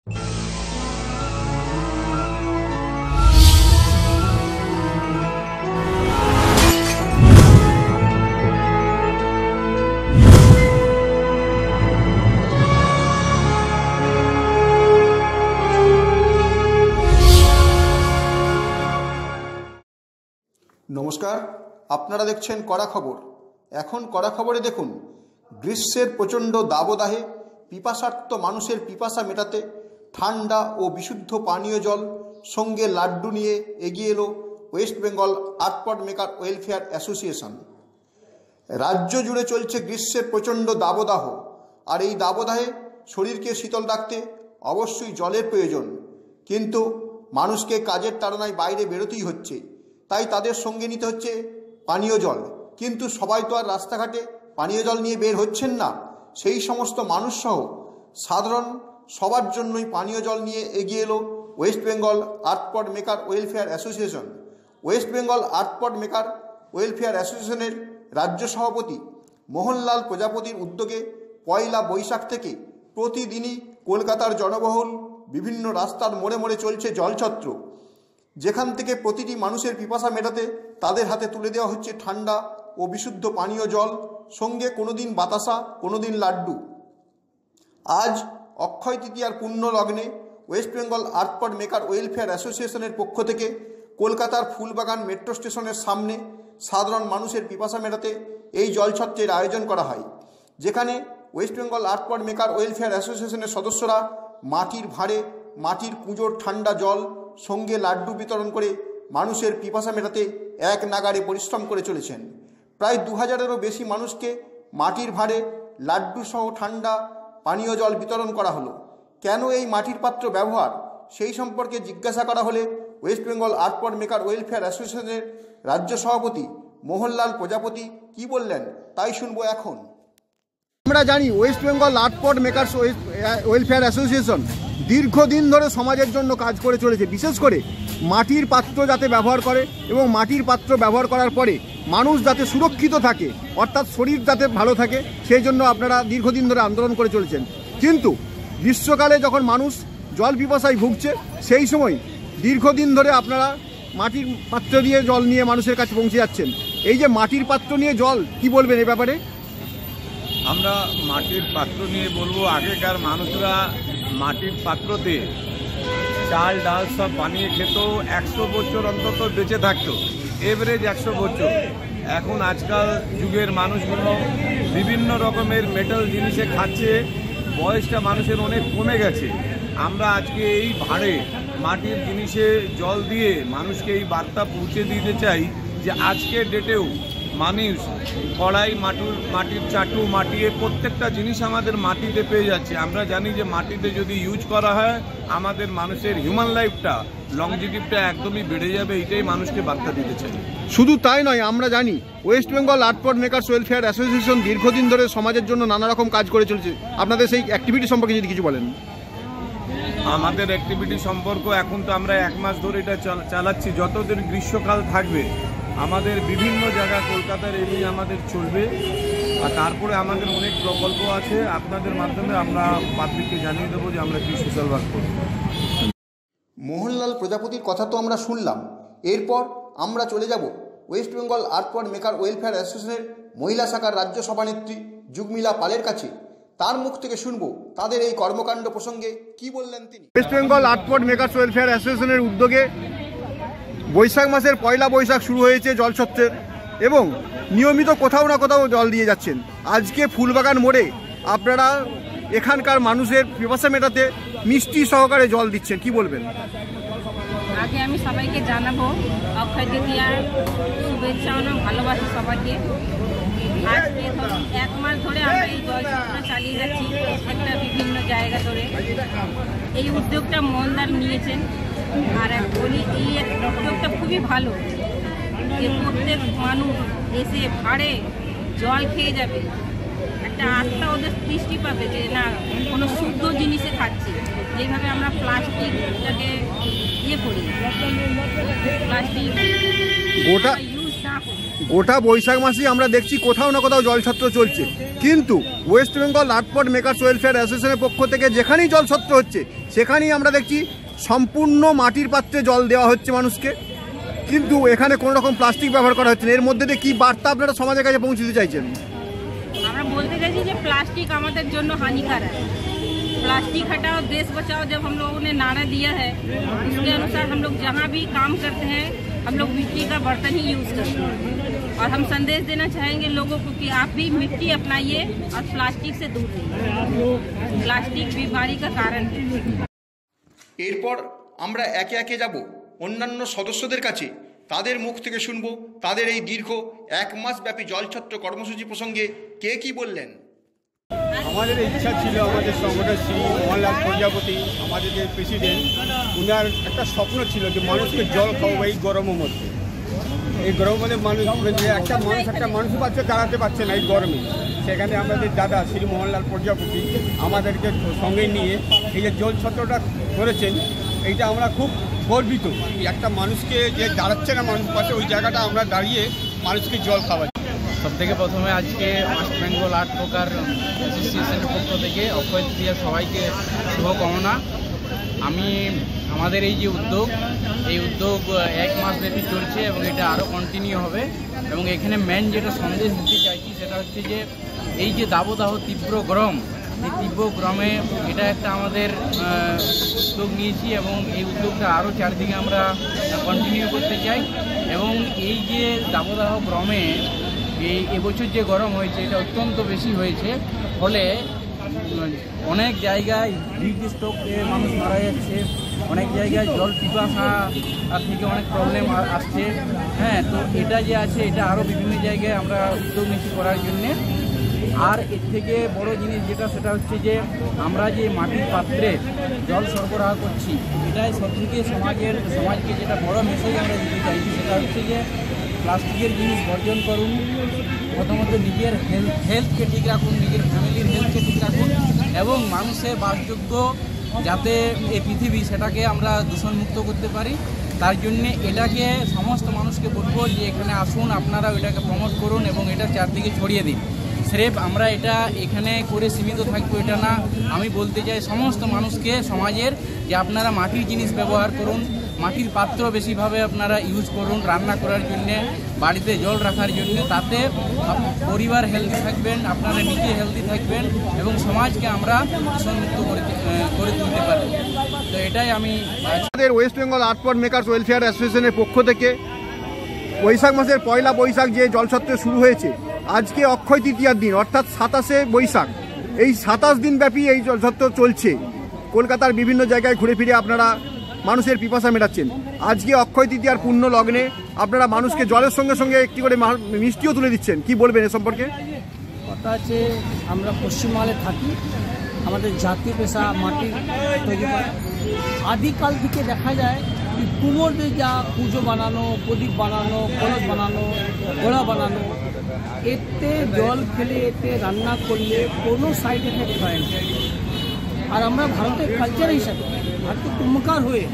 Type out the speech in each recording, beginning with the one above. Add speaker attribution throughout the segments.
Speaker 1: নমস্কার, আপনারা দেখছেন কড়া খবর। এখন কড়া খবরে দেখুন, গ্রীষ্মের প্রচণ্ড দাবদাহে পিপাসার্ত মানুষের পিপাসা মেটাতে ঠান্ডা ও বিশুদ্ধ পানীয় জল সঙ্গে লাড্ডু নিয়ে এগিয়ে এলো West Bengal artpod maker welfare association. রাজ্য জুড়ে চলছে গ্রীষ্মের প্রচণ্ড দাবদাহ, আর এই দাবদাহে শরীরকে শীতল রাখতে অবশ্যই জলের প্রয়োজন। কিন্তু মানুষকে কাজের তাড়নায় বাইরে বেরোতেই হচ্ছে, তাই তাদের সঙ্গে নিতে হচ্ছে পানীয় জল। কিন্তু সবাই তো আর রাস্তাঘাটে পানীয় জল নিয়ে বের হচ্ছেন না। সেই সমস্ত মানুষসহ সাধারণ সবার জন্যই পানীয় জল নিয়ে এগিয়ে এলো West Bengal artpod maker welfare association. West Bengal artpod maker welfare অ্যাসোসিয়েশনের রাজ্য সভাপতি মোহনলাল প্রজাপতির উদ্যোগে পয়লা বৈশাখ থেকে প্রতিদিনই কলকাতার জনবহুল বিভিন্ন রাস্তার মোড়ে মোড়ে চলছে জলছত্র, যেখান থেকে প্রতিটি মানুষের পিপাসা মেটাতে তাদের হাতে তুলে দেওয়া হচ্ছে ঠান্ডা ও বিশুদ্ধ পানীয় জল, সঙ্গে কোনোদিন বাতাসা, কোনোদিন লাড্ডু। আজ অক্ষয় তৃতীয়ার পুণ্য লগ্নে West Bengal artpod maker welfare অ্যাসোসিয়েশনের পক্ষ থেকে কলকাতার ফুলবাগান মেট্রো স্টেশনের সামনে সাধারণ মানুষের পিপাসা মেটাতে এই জলছত্রের আয়োজন করা হয়, যেখানে West Bengal artpod maker welfare অ্যাসোসিয়েশনের সদস্যরা মাটির ভাঁড়ে মাটির পুজোর ঠান্ডা জল সঙ্গে লাড্ডু বিতরণ করে মানুষের পিপাসা মেটাতে এক নাগাড়ে পরিশ্রম করে চলেছেন। প্রায় 2000-এরও বেশি মানুষকে মাটির ভাঁড়ে লাড্ডু সহ ঠান্ডা পানীয় জল বিতরণ করা হলো। কেন এই মাটির পাত্র ব্যবহার, সেই সম্পর্কে জিজ্ঞাসা করা হলে West Bengal artpod maker welfare অ্যাসোসিয়েশনের রাজ্য সভাপতি মোহনলাল প্রজাপতি কি বললেন তাই শুনবো এখন।
Speaker 2: আমরা জানি West Bengal artpod makers welfare association দীর্ঘদিন ধরে সমাজের জন্য কাজ করে চলেছে, বিশেষ করে মাটির পাত্র যাতে ব্যবহার করে এবং মাটির পাত্র ব্যবহার করার পরে মানুষ যাতে সুরক্ষিত থাকে, অর্থাৎ শরীর যাতে ভালো থাকে, সেই জন্য আপনারা দীর্ঘদিন ধরে আন্দোলন করে চলেছেন। কিন্তু গ্রীষ্মকালে যখন মানুষ জল পিপাসায় ভুগছে, সেই সময় দীর্ঘদিন ধরে আপনারা মাটির পাত্র দিয়ে জল নিয়ে মানুষের কাছে পৌঁছে যাচ্ছেন। এই যে মাটির পাত্র নিয়ে জল, কি বলবেন এ ব্যাপারে?
Speaker 3: আমরা মাটির পাত্র নিয়ে বলবো, আগেকার মানুষরা মাটির পাত্রতে চাল ডাল সব বানিয়ে খেত, 100 বছর অন্তত বেঁচে থাকতো, এভারেজ 100 বছর। এখন আজকাল যুগের মানুষগুলো বিভিন্ন রকমের মেটাল জিনিসে খাচ্ছে, বয়সটা মানুষের অনেক কমে গেছে। আমরা আজকে এই ভাঁড়ে মাটির জিনিসে জল দিয়ে মানুষকে এই বার্তা পৌঁছে দিতে চাই যে আজকের ডেটেও মানুষ কড়াই, মাটির চাটু, মাটির প্রত্যেকটা জিনিস আমাদের মাটিতে পেয়ে যাচ্ছে। আমরা জানি যে মাটিতে যদি ইউজ করা হয় আমাদের মানুষের হিউম্যান লাইফটা, লংজিভিটিটা একদমই বেড়ে যাবে, এটাই মানুষকে বার্তা দিতে চাই।
Speaker 2: শুধু তাই নয়, আমরা জানি West Bengal artpod makers welfare association দীর্ঘদিন ধরে সমাজের জন্য নানা রকম কাজ করে চলেছে। আপনাদের সেই অ্যাক্টিভিটি সম্পর্কে যদি কিছু বলেন।
Speaker 3: আমাদের অ্যাক্টিভিটি সম্পর্ক এখন তো আমরা 1 মাস ধরে এটা চালাচ্ছি। যতদিন গ্রীষ্মকাল থাকবে আমাদের বিভিন্ন জায়গা কলকাতার এরিয়া আমাদের চলবে, আর তারপরে আমাদের অনেক প্রকল্প আছে। আপনাদের মাধ্যমে আমরা পাবলিককে জানিয়ে দেবো যে আমরা কি সোশ্যাল ওয়ার্ক করব।
Speaker 1: মোহনলাল প্রজাপতির কথা তো আমরা শুনলাম, এরপর আমরা চলে যাব West Bengal artpod maker welfare অ্যাসোসিয়েশনের মহিলা শাখার রাজ্য সভানেত্রী যুগমিলা পালের কাছে। তার মুখ থেকে শুনবো তাদের এই কর্মকাণ্ড প্রসঙ্গে কি বললেন তিনি।
Speaker 2: West Bengal artpod makers welfare অ্যাসোসিয়েশনের উদ্যোগে বৈশাখ মাসের পয়লা বৈশাখ শুরু হয়েছে জলছত্রের, এবং নিয়মিত কোথাও না কোথাও জল দিয়ে যাচ্ছেন। আজকে ফুলবাগান মোড়ে আপনারা এখানকার মানুষের পিপাসা মেটাতে মিষ্টি সহকারে জল দিচ্ছেন, কি বলবেন?
Speaker 4: আগে আমি সবাইকে জানাবো অক্ষয় তৃতীয়ার শুভেচ্ছা ও ভালোবাসা সবাইকে। আজকে 1 মাস ধরে আমরা এই জলছত্র চালিয়ে যাচ্ছি একটা বিভিন্ন জায়গা ধরে। এই উদ্যোগটা মোহনলাল নিয়েছেন, আর বলি এই উদ্যোগটা খুবই ভালো যে প্রত্যেক মানুষ এসে ভাড়ে জল খেয়ে যাবে, একটা আস্থা ওদের সৃষ্টি পাবে যে না কোনো শুদ্ধ জিনিসে খাচ্ছি। যেভাবে আমরা প্লাস্টিকটাকে করি, প্লাস্টিক
Speaker 2: গোটা বৈশাখ মাসে আমরা দেখছি কোথাও না কোথাও জলছত্র চলছে, কিন্তু ওয়েস্ট বেঙ্গল আর্টপট মেকার্স ওয়েলফেয়ার অ্যাসোসিয়েশনের পক্ষ থেকে যেখানেই জল ছত্র হচ্ছে সেখানেই আমরা দেখছি সম্পূর্ণ মাটির পাত্রে জল দেওয়া হচ্ছে মানুষকে, কিন্তু এখানে কোনো রকম প্লাস্টিক ব্যবহার করা হচ্ছে না। এর মধ্যে দিয়ে কী বার্তা আপনারা সমাজের কাছে পৌঁছে দিতে চাইছেন?
Speaker 4: আমরা বলতে চাইছি যে প্লাस्टिक আমাদের জন্য हानिकारक है। प्लास्टिक हटाओ देश बचाओ जब हम लोगों ने नारा दिया है उसके अनुसार हम लोग जहाँ भी काम करते हैं हम लोग मिट्टी का बर्तन ही यूज़ करते हैं और हम संदेश देना चाहेंगे लोगों को कि आप भी मिट्टी अपनाइए और प्लास्टिक से दूर रहिए। प्लास्टिक बीमारी का कारण है।
Speaker 1: এরপর আমরা একে একে যাব অন্যান্য সদস্যদের কাছে, তাদের মুখ থেকে শুনব তাদের এই দীর্ঘ 1 মাস ব্যাপী জলছত্র কর্মসূচি প্রসঙ্গে কে কি বললেন।
Speaker 5: আমাদের ইচ্ছা ছিল, আমাদের সংগঠন শ্রী মোহনলাল প্রজাপতি আমাদের যে প্রেসিডেন্ট, উনার একটা স্বপ্ন ছিল যে মানুষকে জল খাওয়াবো এই গরমের মধ্যে। এই গরমের মধ্যে মানুষ একটা মানুষের পাচ্ছে দাঁড়াতে পারছে না এই গরমে। সেখানে আমাদের দাদা শ্রী মোহনলাল প্রজাপতি আমাদেরকে সঙ্গে নিয়ে এই যে জল ছত্রটা করেছেন, এইটা আমরা খুব গর্বিত। একটা মানুষকে যে দাঁড়াচ্ছে না মানুষ পাশে, ওই জায়গাটা আমরা দাঁড়িয়ে মানুষকে জল খাওয়াচ্ছি।
Speaker 6: সবথেকে প্রথমে আজকে ওয়েস্ট বেঙ্গল আর্ট প্রকার অ্যাসোসিয়েশনের পক্ষ থেকে অক্ষয় তৃতীয়া সবাইকে শুভকামনা। আমাদের এই যে উদ্যোগ, এই উদ্যোগ 1 মাস ব্যাপী চলছে এবং এটা আরও কন্টিনিউ হবে। এবং এখানে মেন যেটা সন্দেশ দিতে চাইছি সেটা হচ্ছে যে এই যে দাবদাহ তীব্র গরম, এই তীব্র গরমে এটা একটা আমাদের উদ্যোগ নিয়েছি এবং এই উদ্যোগটা আরও চারদিকে আমরা কন্টিনিউ করতে চাই। এবং এই যে দাবদাহ গরমে এবছর যে গরম হয়েছে এটা অত্যন্ত বেশি হয়েছে, ফলে অনেক জায়গায় হিট স্ট্রোকে মানুষ মারা যাচ্ছে, অনেক জায়গায় জল পিপাসা থেকে অনেক প্রবলেম আসছে। হ্যাঁ, তো এটা যে আছে এটা আরও বিভিন্ন জায়গায় আমরা উদ্যোগ নিচ্ছি করার জন্যে। আর এর থেকে বড় জিনিস যেটা সেটা হচ্ছে যে আমরা যে মাটির পাত্রে জল সরবরাহ করছি, এটাই সবথেকে সমাজকে যেটা বড় মেসেজ আমরা দিতে চাইছি সেটা হচ্ছে যে প্লাস্টিকের জিনিস বর্জন করুন। প্রথমত নিজের হেলথকে ঠিক রাখুন, নিজের ফ্যামিলির হেলথকে ঠিক রাখুন এবং মানুষের বাসযোগ্য যাতে এই পৃথিবী সেটাকে আমরা দূষণমুক্ত করতে পারি, তার জন্যে এটাকে সমস্ত মানুষকে বলবো যে এখানে আসুন, আপনারা এটাকে প্রমোট করুন এবং এটা চারদিকে ছড়িয়ে দিন। স্রেফ আমরা এটা এখানে করে সীমিত থাকবো এটা না, আমি বলতে চাই সমস্ত মানুষকে সমাজের যে আপনারা মাটির জিনিস ব্যবহার করুন, মাটির পাত্র বেশিভাবে আপনারা ইউজ করুন রান্না করার জন্যে, বাড়িতে জল রাখার জন্য। তাতে পরিবার হেলদি থাকবেন, আপনারা নিজে হেলদি থাকবেন এবং সমাজকে আমরা দূষণমুক্ত করে তুলতে পারব। তো এটাই আমি
Speaker 2: আমাদের ওয়েস্ট বেঙ্গল আর্টপট মেকার্স ওয়েলফেয়ার অ্যাসোসিয়েশনের পক্ষ থেকে বৈশাখ মাসের 1 বৈশাখ যে জলছত্র শুরু হয়েছে, আজকে অক্ষয় তৃতীয়ার দিন অর্থাৎ 27শে বৈশাখ। এই 27 দিন ব্যাপী এই জলছত্র চলছে। কলকাতার বিভিন্ন জায়গায় ঘুরে ফিরে আপনারা মানুষের পিপাসা মেটাচ্ছেন। আজকে অক্ষয় তৃতীয়ার পূর্ণ লগ্নে আপনারা মানুষকে জলের সঙ্গে সঙ্গে একটি করে মিষ্টিও তুলে দিচ্ছেন, কি বলবেন এ সম্পর্কে?
Speaker 7: কথা আছে, আমরা পশ্চিমবাংলায় থাকি, আমাদের জাতীয় পেশা মাটি তৈরি করা। আদিকাল থেকে দেখা যায় কুমোরদের যা পুজো বানানো, প্রদীপ বানানো, কলস বানানো, ঘোড়া বানানো, এতে জল ফেলে এতে রান্না করলে কোনো সাইড এফেক্ট হয় না। আর আমরা ভারতের কালচার হিসাবে ভারতের কুম্ভকার হয়ে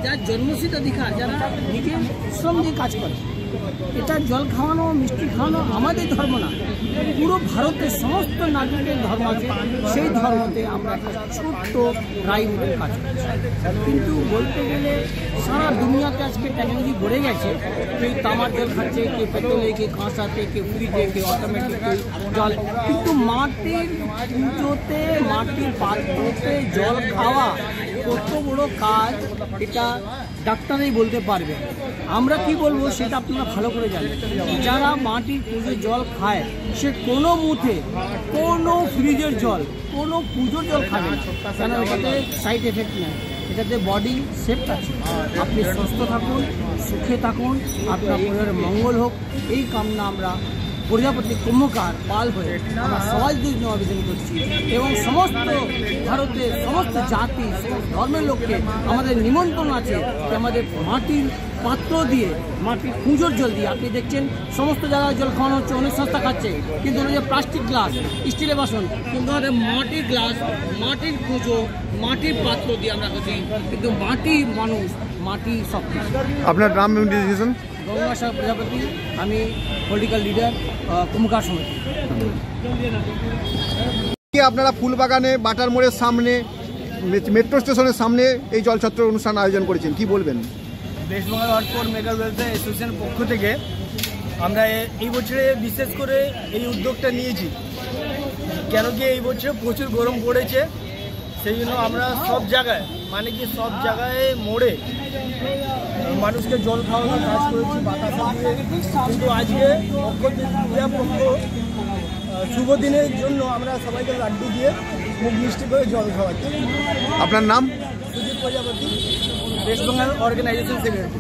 Speaker 7: যার জন্মসিদ্ধ অধিকার, যারা নিজের শ্রম দিয়ে কাজ করে, এটা জল খাওয়ানো, মিষ্টি খাওয়ানো আমাদের ধর্ম না, পুরো ভারতের সমস্ত নাগরিকের ধর্ম আছে। সেই ধর্মতে আমরা একটা ছোট্ট রায় মতন কাজ করছি। কিন্তু বলতে গেলে সারা দুনিয়াতে আজকে টেকনোলজি বেড়ে গেছে। কেউ তামার জল খাচ্ছে, কেউ পেট্রোলে, কেউ কাঁসাতে, কেউ ফ্রিজে, কেউ অটোমেটিক, কেউ জল। কিন্তু মাটির পুজোতে, মাটির পাত্রতে জল খাওয়া কত বড় কাজ, এটা ডাক্তারই বলতে পারবে। আমরা কি বলবো সেটা আপনারা ভালো করে জানেন। যারা মাটির পুজোর জল খায় সে কোনো মুখে কোনো ফ্রিজের জল, কোনো পুজোর জল খাবে না, কেন এটাতে সাইড এফেক্ট নেই, এটাতে বডি সেফ আছে। আপনি সুস্থ থাকুন, সুখে থাকুন, আপনার পরিবারের মঙ্গল হোক, এই কামনা আমরা প্রজাপতি কুম্ভকার পাল হয়ে আমরা সবাই জন্য আবেদন করছি এবং সমস্ত ভারতের সমস্ত জাতি, সমস্ত ধর্মের লোককে আমাদের নিমন্ত্রণ আছে যে আমাদের মাটির পাত্র দিয়ে, মাটির পুজোর জল দিয়ে, আপনি দেখছেন সমস্ত জায়গায় জল খাওয়ানো হচ্ছে, অনেক সংস্থা খাচ্ছে, কিন্তু ওই যে প্লাস্টিক গ্লাস, স্টিলের বাসন, কিন্তু আমাদের মাটির গ্লাস, মাটির পুজো, মাটির পাত্র দিয়ে আমরা করছি। কিন্তু মাটির মানুষ, মাটি সব কিছু।
Speaker 2: আপনার নাম এবং ডিসিশন?
Speaker 7: গঙ্গাসাগর প্রজাপতি, আমি পলিটিক্যাল লিডার কুমকার সমিতি।
Speaker 2: আপনারা ফুলবাগানে বাটার মোড়ের সামনে মেট্রো স্টেশনের সামনে এই জলছত্র অনুষ্ঠান আয়োজন করেছেন, কি বলবেন?
Speaker 8: ওয়েস্ট বেঙ্গল লাটপোর্ট মেকার ওয়েলফেয়ার অ্যাসোসিয়েশনের পক্ষ থেকে আমরা এই বছরে বিশেষ করে এই উদ্যোগটা নিয়েছি, কেন কি এই বছর প্রচুর গরম পড়েছে, সেই জন্য আমরা সব জায়গায় সব জায়গায় মোড়ে মানুষকে জল খাওয়ানোর কাজ করেছি বাতাসা দিয়ে। কিন্তু আজকে শুভ দিনের জন্য আমরা সবাইকে লাড্ডু দিয়ে মুখ মিষ্টি করে জল খাওয়াচ্ছি।
Speaker 2: আপনার নাম?
Speaker 8: সুজিত প্রজাপতি, ওয়েস্ট বেঙ্গল অর্গানাইজেশন সেক্রেটারি।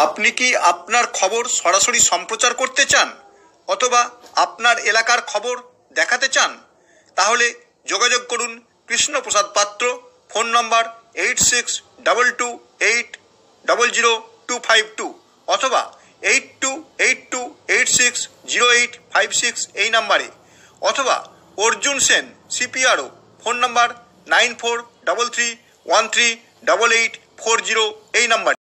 Speaker 1: আপনি কি আপনার খবর সরাসরি সম্প্রচার করতে চান অথবা আপনার এলাকার খবর দেখাতে চান? তাহলে যোগাযোগ করুন কৃষ্ণপ্রসাদ পাত্র, ফোন নম্বর 8622800252 অথবা 8282860856 এই নাম্বারে, অথবা অর্জুন সেন CPRO, ফোন নম্বর 9433138840 এই নাম্বারে।